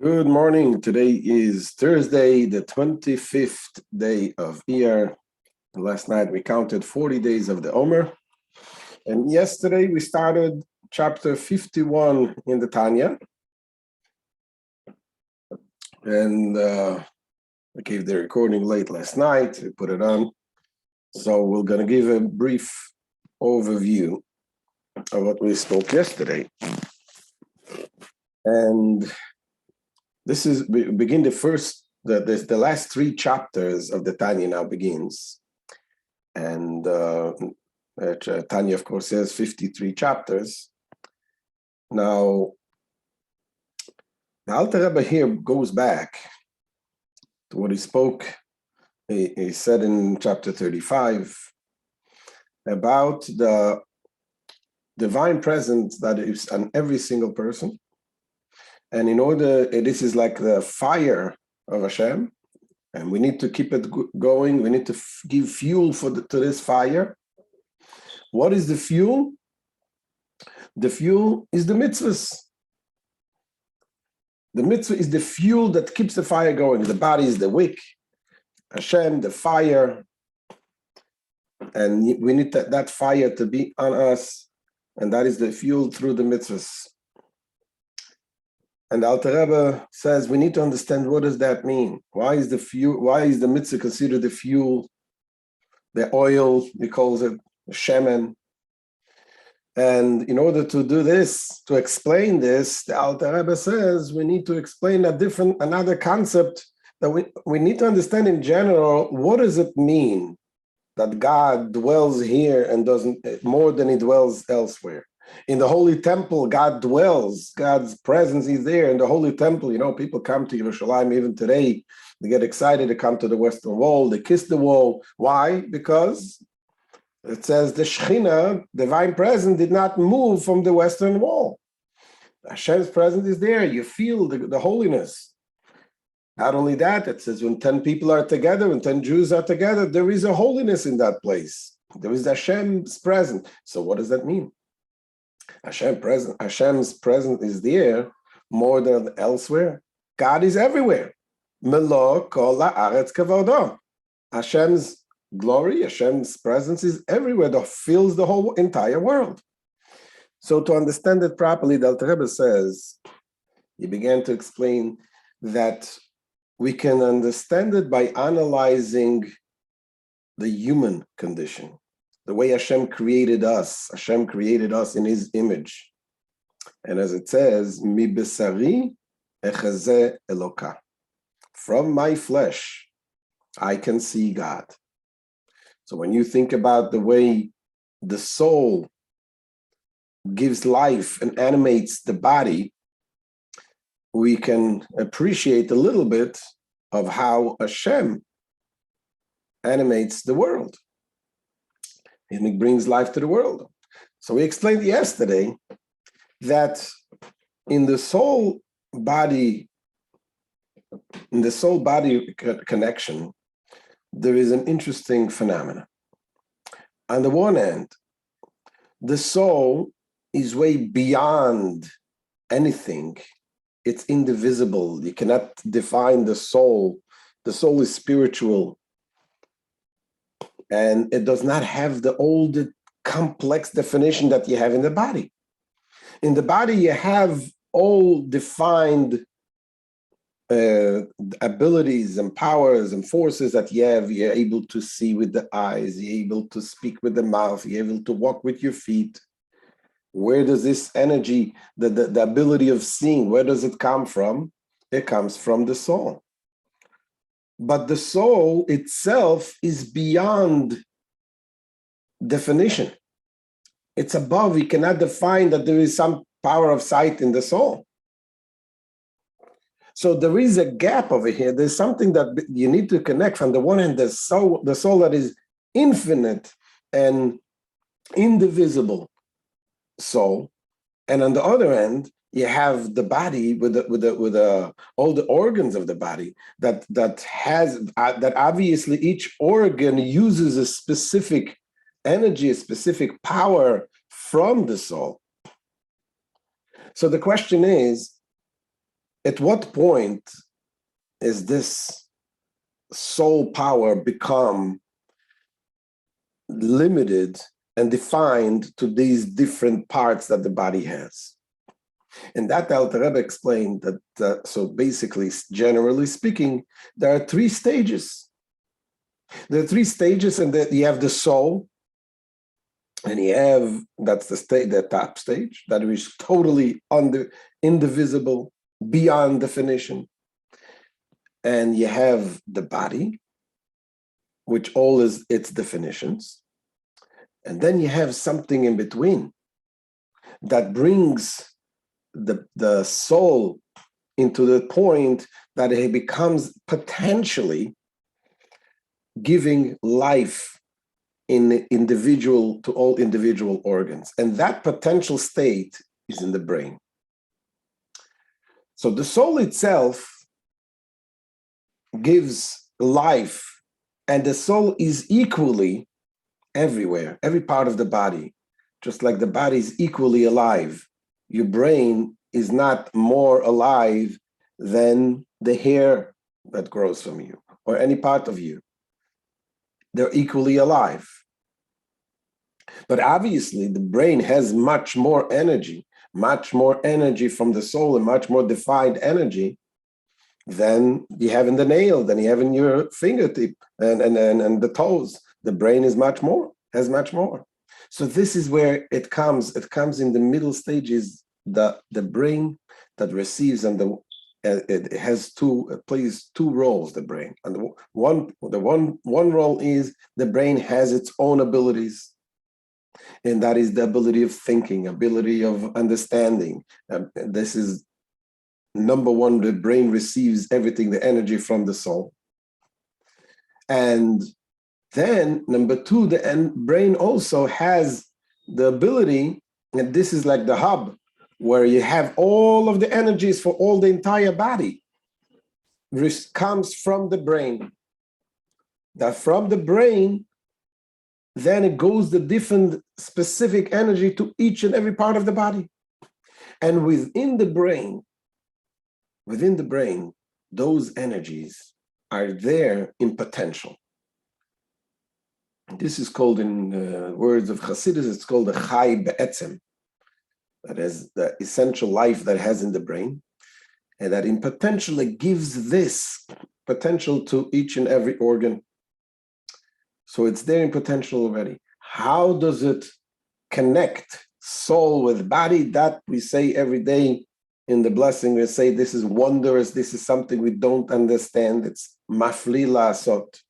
Good morning. Today is Thursday, the 25th day of Iyar. Last night we counted 40 days of the Omer. And yesterday we started chapter 51 in the Tanya. And I gave the recording late last night. We put it on. So we're going to give a brief overview of what we spoke yesterday. And we begin the last three chapters of the Tanya now begins. And Tanya, of course, has 53 chapters. Now, the Alter Rebbe here goes back to what he spoke. He said in chapter 35 about the divine presence that is on every single person. And this is like the fire of Hashem, and we need to keep it going. We need to give fuel to this fire. What is the fuel? The fuel is the mitzvahs. The mitzvah is the fuel that keeps the fire going. The body is the wick, Hashem, the fire, and we need that fire to be on us, and that is the fuel through the mitzvahs. And the Alter Rebbe says we need to understand, what does that mean? Why is the mitzvah considered the fuel, the oil, he calls it the shemen? And in order to do this, to explain this, the Alter Rebbe says we need to explain another concept that we need to understand in general. What does it mean that God dwells here and doesn't more than he dwells elsewhere? In the Holy Temple, God dwells. God's presence is there in the Holy Temple. You know, people come to Yerushalayim even today. They get excited to come to the Western Wall. They kiss the wall. Why? Because it says the Shekhinah, divine presence, did not move from the Western Wall. Hashem's presence is there. You feel the holiness. Not only that, it says when 10 people are together, when 10 Jews are together, there is a holiness in that place. There is Hashem's presence. So what does that mean? Hashem's presence is there more than elsewhere. God is everywhere. Melo kol haaretz kavodo. Hashem's glory, Hashem's presence is everywhere, that fills the whole entire world. So to understand it properly, the Alter Rebbe says, he began to explain that we can understand it by analyzing the human condition. The way Hashem created us in his image. And as it says, Mi besari echazeh Eloka. From my flesh, I can see God. So when you think about the way the soul gives life and animates the body, we can appreciate a little bit of how Hashem animates the world. And it brings life to the world. So we explained yesterday that in the soul body connection, there is an interesting phenomenon. On the one hand, the soul is way beyond anything. It's indivisible. You cannot define the soul. The soul is spiritual. And it does not have the old complex definition that you have in the body. In the body, you have all defined abilities and powers and forces that you have. You're able to see with the eyes, you're able to speak with the mouth, you're able to walk with your feet. Where does this energy, the ability of seeing, where does it come from? It comes from the soul. But the soul itself is beyond definition. It's above. You cannot define that there is some power of sight in the soul. So there is a gap over here. There's something that you need to connect. From the one hand, the soul that is infinite and indivisible soul, and on the other hand, you have the body with all the organs of the body that obviously each organ uses a specific energy, a specific power from the soul. So the question is, at what point is this soul power become limited and defined to these different parts that the body has? And that the Alter Rebbe explained that, so basically, generally speaking, there are three stages. There are three stages, and that you have the soul, and you have, that's the top stage, that is totally indivisible, beyond definition. And you have the body, which all is its definitions. And then you have something in between that brings the soul into the point that it becomes potentially giving life in individual to all individual organs. And that potential state is in the brain. So the soul itself gives life, and the soul is equally everywhere, every part of the body, just like the body is equally alive. Your brain is not more alive than the hair that grows from you or any part of you. They're equally alive. But obviously, the brain has much more energy from the soul, and much more defined energy than you have in the nail, than you have in your fingertip and the toes. The brain is has much more. So this is where it comes. It comes in the middle stages, the brain that receives, and it plays two roles, the brain. And one role is the brain has its own abilities. And that is the ability of thinking, ability of understanding. This is number one, the brain receives everything, the energy from the soul. And then number two, the brain also has the ability, and this is like the hub, where you have all of the energies for all the entire body, which comes from the brain. That from the brain, then it goes the different specific energy to each and every part of the body. And within the brain, those energies are there in potential. This is called, in words of Hasidus, it's called the Chai Be'etzem. That is the essential life that it has in the brain. And that in potential, it gives this potential to each and every organ. So it's there in potential already. How does it connect soul with body? That we say every day in the blessing. We say this is wondrous. This is something we don't understand. It's mafli la'asot.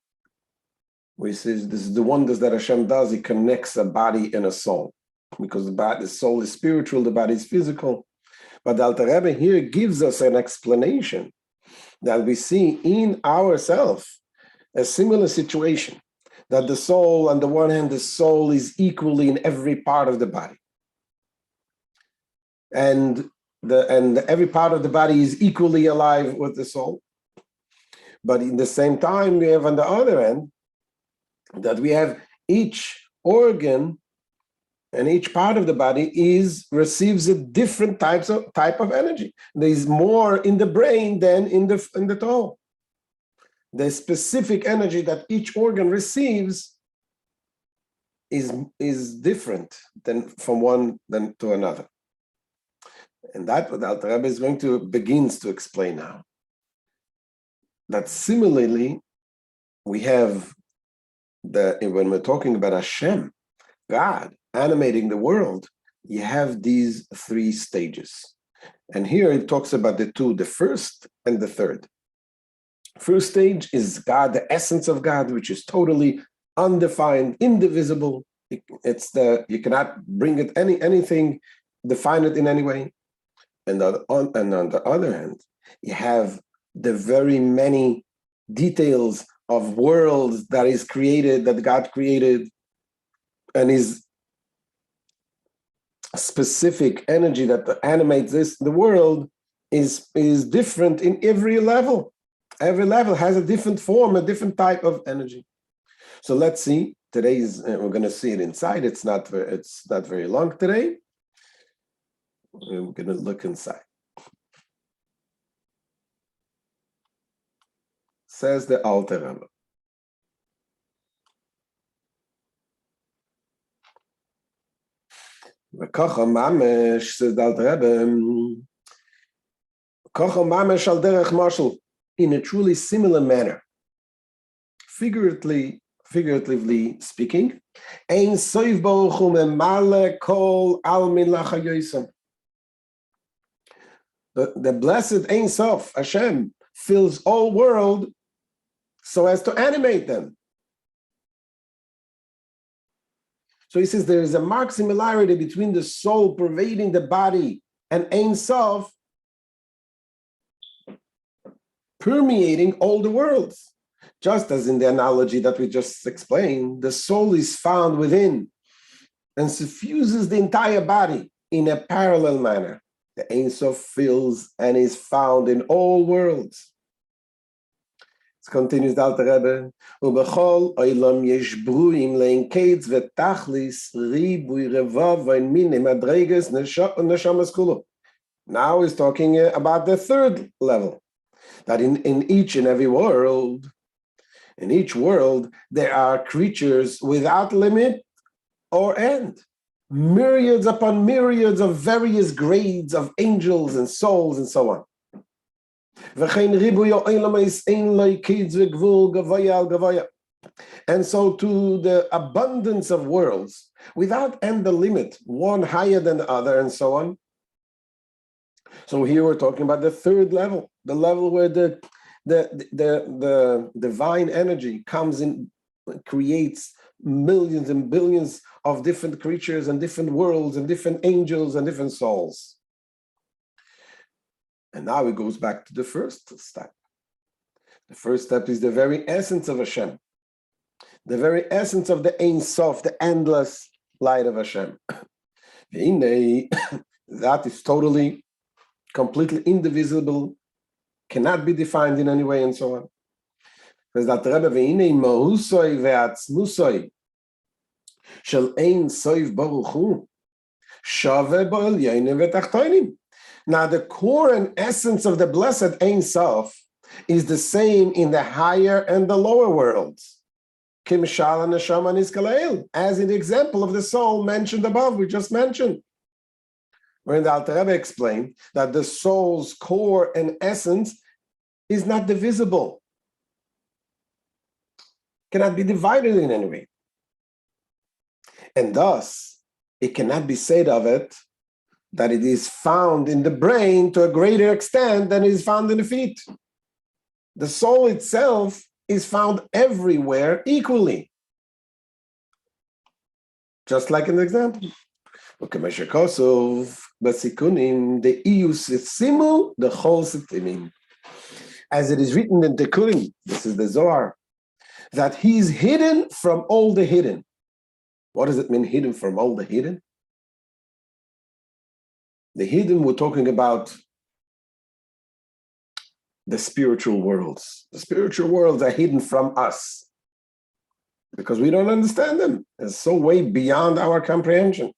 We say this is the wonders that Hashem does. He connects a body and a soul, because the soul is spiritual, the body is physical. But the Alter Rebbe here gives us an explanation that we see in ourselves a similar situation. That the soul, on the one hand, the soul is equally in every part of the body. And every part of the body is equally alive with the soul. But in the same time, we have on the other end, that we have each organ and each part of the body receives a different type of energy. There's more in the brain than in the toe. The specific energy that each organ receives is different from one to another. And that what the Alter Rebbe begins to explain now. That similarly, we have when we're talking about Hashem, God, animating the world, you have these three stages. And here it talks about the first and the third. First stage is God, the essence of God, which is totally undefined, indivisible. You cannot bring it anything, define it in any way. And on the other hand, you have the very many details of worlds that God created, and his specific energy that animates the world is different in every level. Every level has a different form, a different type of energy. So let's see. We're going to see it inside. It's not very long today. We're going to look inside. says the Alter Rebbe. וככה ממש, says the Alter Rebbe, ככה ממש על דרך משל, in a truly similar manner. Figuratively speaking, Ein Sof Baruch Hu memale kol almin lachayosim. The blessed Ein Sof, Hashem, fills all world so as to animate them. So he says there is a marked similarity between the soul pervading the body and Ein Sof permeating all the worlds. Just as in the analogy that we just explained, the soul is found within and suffuses the entire body in a parallel manner. The Ein Sof fills and is found in all worlds. It continues the Alter Rebbe, Ubechol oilam yesh bruim lein keitz vetachlis ribui revav v'in minim adreges neshamas kulu. Now he's talking about the third level, that in each and every world, in each world, there are creatures without limit or end. Myriads upon myriads of various grades of angels and souls and so on. And so to the abundance of worlds, without end or limit, one higher than the other and so on. So here we're talking about the third level, the level where the divine energy comes in, creates millions and billions of different creatures and different worlds and different angels and different souls. And now it goes back to the first step. The first step is the very essence of Hashem, the very essence of the Ein Sof, the endless light of Hashem. That is totally, completely indivisible, cannot be defined in any way, and so on. Says that Rebbe, ve'inei mahusoi ve'atzmusoi shel Ein Sof Baruch Hu shave ba'elyonim ve'tachtonim. Now, the core and essence of the blessed Ein Sof is the same in the higher and the lower worlds. Kimshal neshama niskalael, as in the example of the soul mentioned above, we just mentioned. When the Alter Rebbe explained that the soul's core and essence is not divisible, cannot be divided in any way. And thus, it cannot be said of it that it is found in the brain to a greater extent than it is found in the feet. The soul itself is found everywhere equally. Just like in the example. As it is written in Tekurim, this is the Zohar, that he is hidden from all the hidden. What does it mean, hidden from all the hidden? The hidden, we're talking about the spiritual worlds. The spiritual worlds are hidden from us because we don't understand them. They're so way beyond our comprehension.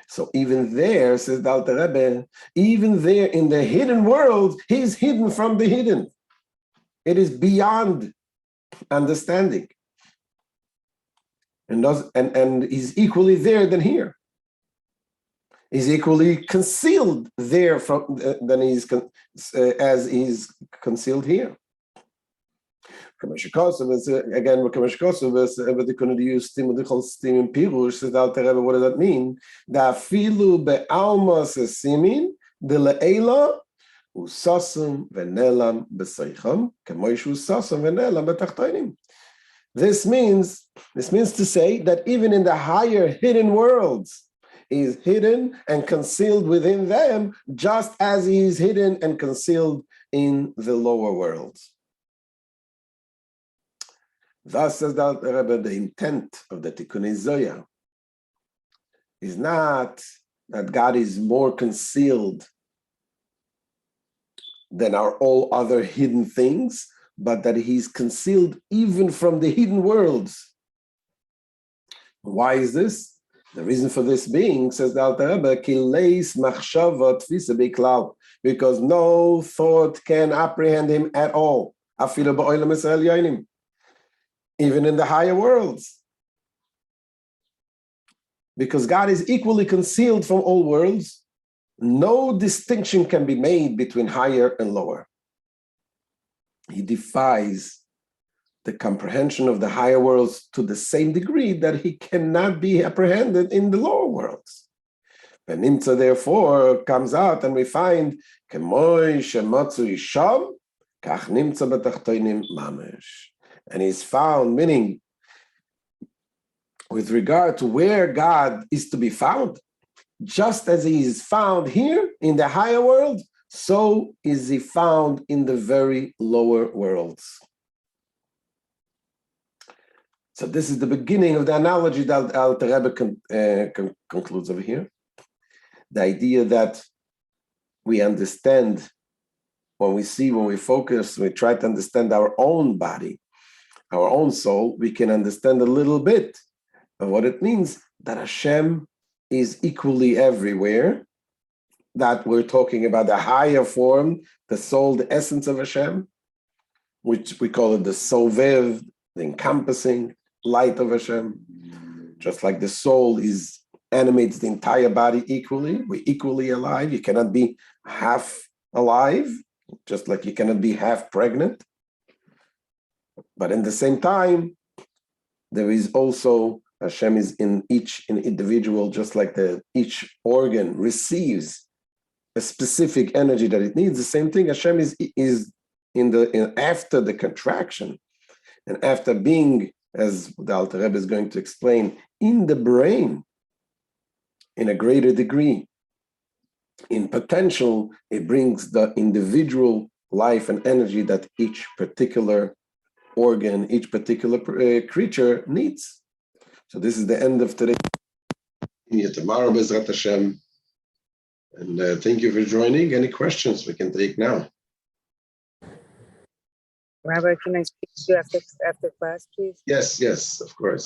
So even there, says the Alter Rebbe, even there in the hidden world, he's hidden from the hidden. It is beyond understanding. And he's equally there than here. He's equally concealed there than as he's concealed here. Again, what does that mean? This means to say that even in the higher hidden worlds, he is hidden and concealed within them, just as he is hidden and concealed in the lower worlds. Thus, says the Rebbe, the intent of the Tikkunei Zohar is not that God is more concealed than are all other hidden things, but that he's concealed even from the hidden worlds. Why is this? The reason for this being, says the Alter Rebbe, kileis machshava tfisa biklal, because no thought can apprehend him at all. even in the higher worlds. Because God is equally concealed from all worlds, no distinction can be made between higher and lower. He defies the comprehension of the higher worlds to the same degree that he cannot be apprehended in the lower worlds. And Nimtza therefore comes out and we find and he's found, meaning with regard to where God is to be found, just as he is found here in the higher world, so is he found in the very lower worlds. So this is the beginning of the analogy that Alter Rebbe concludes over here. The idea that we understand when we focus, we try to understand our own body, our own soul, we can understand a little bit of what it means that Hashem is equally everywhere, that we're talking about the higher form, the soul, the essence of Hashem, which we call it the Sovev, the encompassing light of Hashem. Just like the soul animates the entire body equally, we're equally alive. You cannot be half alive, just like you cannot be half pregnant. But in the same time, there is also, Hashem is in each individual, just like each organ receives a specific energy that it needs. The same thing, Hashem is after the contraction and after being, as the Alter Rebbe is going to explain, in the brain in a greater degree. In potential, it brings the individual life and energy that each particular organ, each particular creature needs. So this is the end of today. Tomorrow, Bezrat Hashem. And thank you for joining. Any questions we can take now? Rabbi, can I speak to you after class, please? Yes, of course.